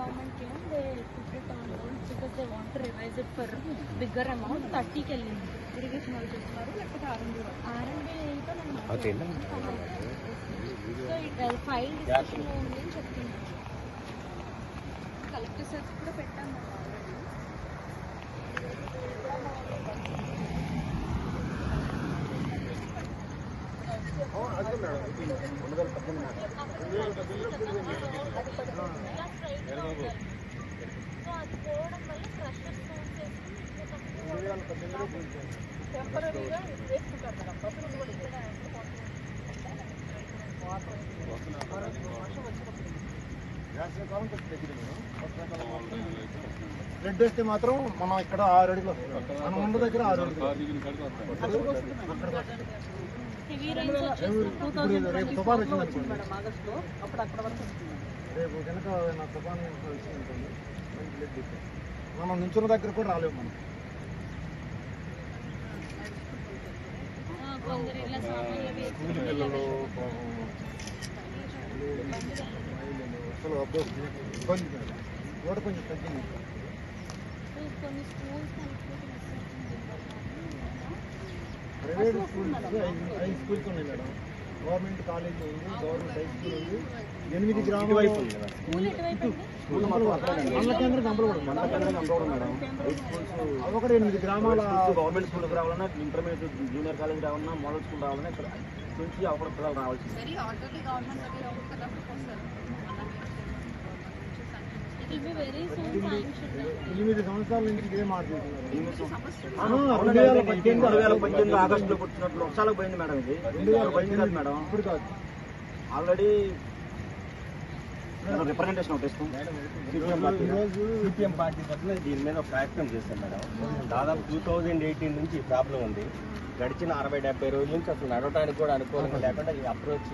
government came, they put it on hold because they want to revise it for bigger amount. 30 కి వెళ్ళింది. Irrigation వాళ్ళు చెప్తున్నారు లేకపోతే R&D ఏంటో సో ఇట్ ఫైల్ డిస్కషన్లో ఉంది అని చెప్తున్నారు. కలెక్టర్ సార్ కూడా పెట్టాము. బ్లడ్ వేస్తే మాత్రం మనం ఇక్కడ 6 అడుగులు మనం ఉన్న దగ్గర 6 అడుగులు రేపు తుఫాన్ వచ్చింది అనుకోండి, రేపు కనుక నా తుఫాన్ వచ్చింది అనుకోండి, మనం నించున్న దగ్గర కూడా రాలేము. మనం స్కూల్ పిల్లలు అసలు ఇబ్బంది రోడ్డు కొంచెం తగ్గింది. ప్రైవేట్ స్కూల్స్ 5 స్కూల్స్ ఉన్నాయి మేడం. గవర్నమెంట్ కాలేజ్ ఉంది, గవర్నమెంట్ హై స్కూల్ ఉంది, 8 గ్రామాల మండల కేంద్రం కంపలగూడెం మేడం. 5 స్కూల్స్ ఒకటి 8 గ్రామాల గవర్నమెంట్ స్కూల్కి రావాలన్నా, ఇంటర్మీడియట్ జూనియర్ కాలేజ్ రావాలన్నా, మోడల్ స్కూల్ రావాలన్నా ఇక్కడ నుంచి అక్కడ పిల్లలు రావాల్సింది. 8 సంవత్సరాల నుంచి ఇదే మాట్లాడుతున్నారు. 2018 ఆగస్టులో పుట్టినట్లు ఒకసారి పోయింది మేడం. ఇది 2018 కాదు మేడం, ఇప్పుడు కాదు. ఆల్రెడీ రిప్రజెంటేషన్ ఒకటి సిపిఎం పార్టీ తరఫున దీని మీద ప్రయత్నం చేశాం మేడం. దాదాపు 2018 నుంచి ఈ ప్రాబ్లం ఉంది. గడిచిన 60-70 రోజుల నుంచి అసలు నడవడానికి కూడా అనుకూలంగా లేకుండా ఈ అప్రోచ్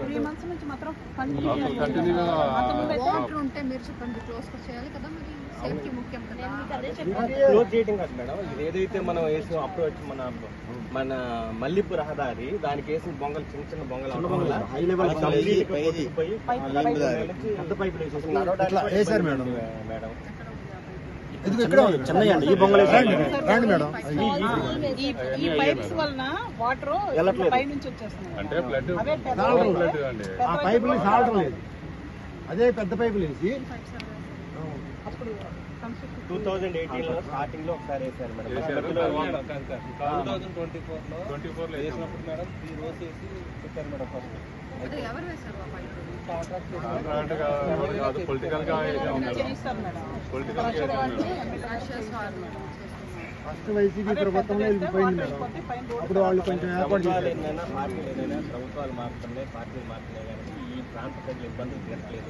క్లోజ్ చేయడం కాదు మేడం. ఇది ఏదైతే మనం వేసిన అప్రోచ్ మన మల్లిపు రహదారి దానికి వేసిన బొంగలు చిన్న చిన్న బొంగలు వేసారు మేడం. చెన్నై అండి, ఈ బొంగలు రండి మేడం. ఈ పైప్స్ వలన వాటర్ పై నుంచి వచ్చేస్తుంది. ఆ పైపులు సాల్ట్ లేదు, అదే పెద్ద పైపులు వేసి 2018లో స్టార్టింగ్ లో ఒకసారి వేసారు మేడం. 2024లో వేసినప్పుడు మేడం ఈ రోజు వేసి చెప్పారు మేడం. ఫస్ట్ వైసీపీ ప్రభుత్వంలో వెళ్ళిపోయింది మేడం. అప్పుడు వాళ్ళు కొంచెం ఏర్పాటు చేయాలి. ప్రభుత్వాలు మారుతున్నాయి, పార్టీలు మారుతున్నాయి, కానీ ఈ ప్రాంత ప్రజలు ఇబ్బందులు తీరట్లేదు.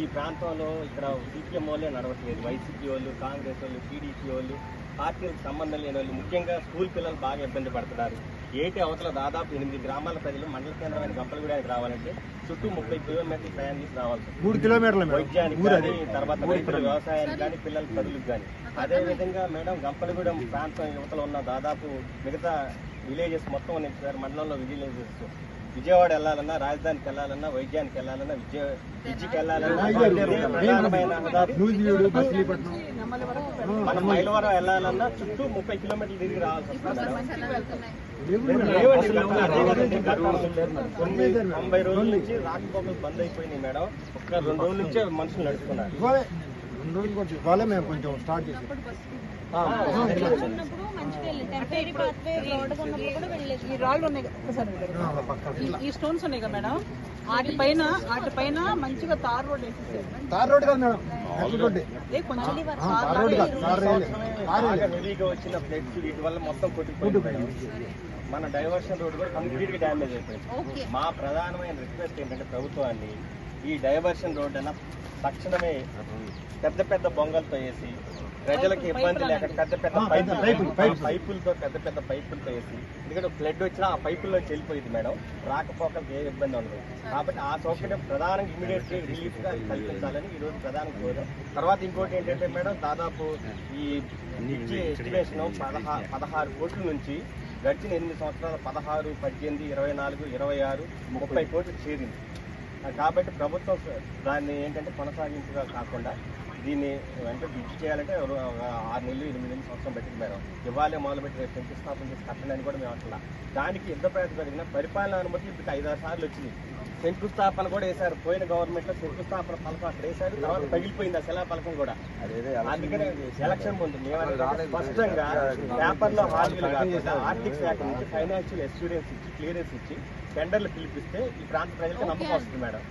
ఈ ప్రాంతంలో ఇక్కడ సిపిఎం వాళ్ళే నడవట్లేదు. వైసీపీ వాళ్ళు, కాంగ్రెస్ వాళ్ళు, టీడీపీ వాళ్ళు, పార్టీలకు సంబంధం లేని వాళ్ళు, ముఖ్యంగా స్కూల్ పిల్లలు బాగా ఇబ్బంది పడుతున్నారు. ఏటి అవతల దాదాపు 8 గ్రామాల ప్రజలు మండల కేంద్రమైన గంపలగూడెనికి రావాలంటే చుట్టూ 30 కిలోమీటర్లు ప్రయాణం చేసి రావాల్సి 3 కిలోమీటర్లు వైద్యానికి కానీ, తర్వాత రైతుల వ్యవసాయానికి కానీ, పిల్లల చదువులకు కానీ. అదేవిధంగా మేడం గంపలగూడెం ప్రాంతం యువతలో ఉన్న దాదాపు మిగతా విలేజెస్ మొత్తం ఉన్నాయి సార్. మండలంలో విలేజెస్ విజయవాడ వెళ్ళాలన్నా, రాజధానికి వెళ్ళాలన్నా, వైద్యానికి వెళ్ళాలన్నా, విద్యకి వెళ్ళాలన్నా, మన మైలవరం వెళ్ళాలన్నా చుట్టూ 30 కిలోమీటర్లు తిరిగి రావాల్సి వస్తుంది. 90 రోజుల నుంచి రాకపోకలు బంద్ అయిపోయినాయి మేడం. ఒక్క 2 రోజుల నుంచే మనుషులు నడుస్తున్నారు. 2 రోజులు కూడా ఇవాళ మేము కొంచెం స్టార్ట్ చేసాం. ఈ రాళ్ళు ఉన్నాయి కదా, ఈ స్టోన్స్ ఉన్నాయి కదా మేడం, వాటిపైన మంచిగా తార్ రోడ్ వేసేసారు. తార్ రోడ్ కాదు మేడం, రోడ్డు హెవీగా వచ్చిన ఫ్లడ్స్ వీటి వల్ల మొత్తం కొట్టుకుపోయింది. మన డైవర్షన్ రోడ్ కూడా కంప్లీట్ గా డ్యామేజ్ అయిపోయింది. మా ప్రధానమైన రిక్వెస్ట్ ఏంటంటే ప్రభుత్వాన్ని ఈ డైవర్షన్ రోడ్ అయినా తక్షణమే పెద్ద పెద్ద బొంగలతో వేసి ప్రజలకు ఇబ్బంది లేక పెద్ద పెద్ద పైపులతో వేసి, ఎందుకంటే ఫ్లడ్ వచ్చినా ఆ పైపుల్లో చెల్లిపోయింది మేడం. రాకపోకలకు ఏ ఇబ్బంది ఉండదు. కాబట్టి ఆ సౌకర్యం ప్రధానంగా ఇమీడియట్ రిలీఫ్ గా కల్పించాలని ఈ రోజు ప్రధానంగా కోరాం. తర్వాత ఇంకోటి ఏంటంటే మేడం, దాదాపు ఈ ఎస్టిమేషన్ 16 కోట్ల నుంచి గడిచిన 8 సంవత్సరాల 16, 18, 24, 26, 30 కోట్లు చేరింది. కాబట్టి ప్రభుత్వం దాన్ని ఏంటంటే కొనసాగింపుగా కాకుండా దీన్ని అంటే బిడ్ చేయాలంటే 6 నెలలు 8 నెలలు సంవత్సరం పెట్టింది మేడం. ఇవాళే మొదలుపెట్టి రేపు శంకుస్థాపన చేసి కట్టడానికి కూడా మేము అట్లా దానికి యుద్ధ ప్రయత్నం జరిగిన పరిపాలన అనుమతి ఇప్పుడు 5-6 సార్లు వచ్చింది. శంకుస్థాపన కూడా వేశారు. పోయిన గవర్నమెంట్ లో శంకుస్థాపన పలకం అక్కడ వేశారు, తర్వాత పగిలిపోయింది ఆ శిలా పలకం కూడా. అందుకనే ఎలక్షన్ ముందు మేము స్పష్టంగా పేపర్లో హామీలు కాకుండా ఆర్థిక శాఖ నుంచి ఫైనాన్షియల్ ఎస్యూరెన్స్ ఇచ్చి క్లియరెన్స్ ఇచ్చి టెండర్లు పిలిపిస్తే ఈ ప్రాంత ప్రజలకు నమ్మకం వస్తుంది మేడం.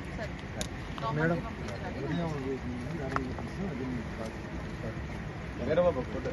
గవర్నమెంట్కి పంపించాలి. వేరే ఒక ఫోటో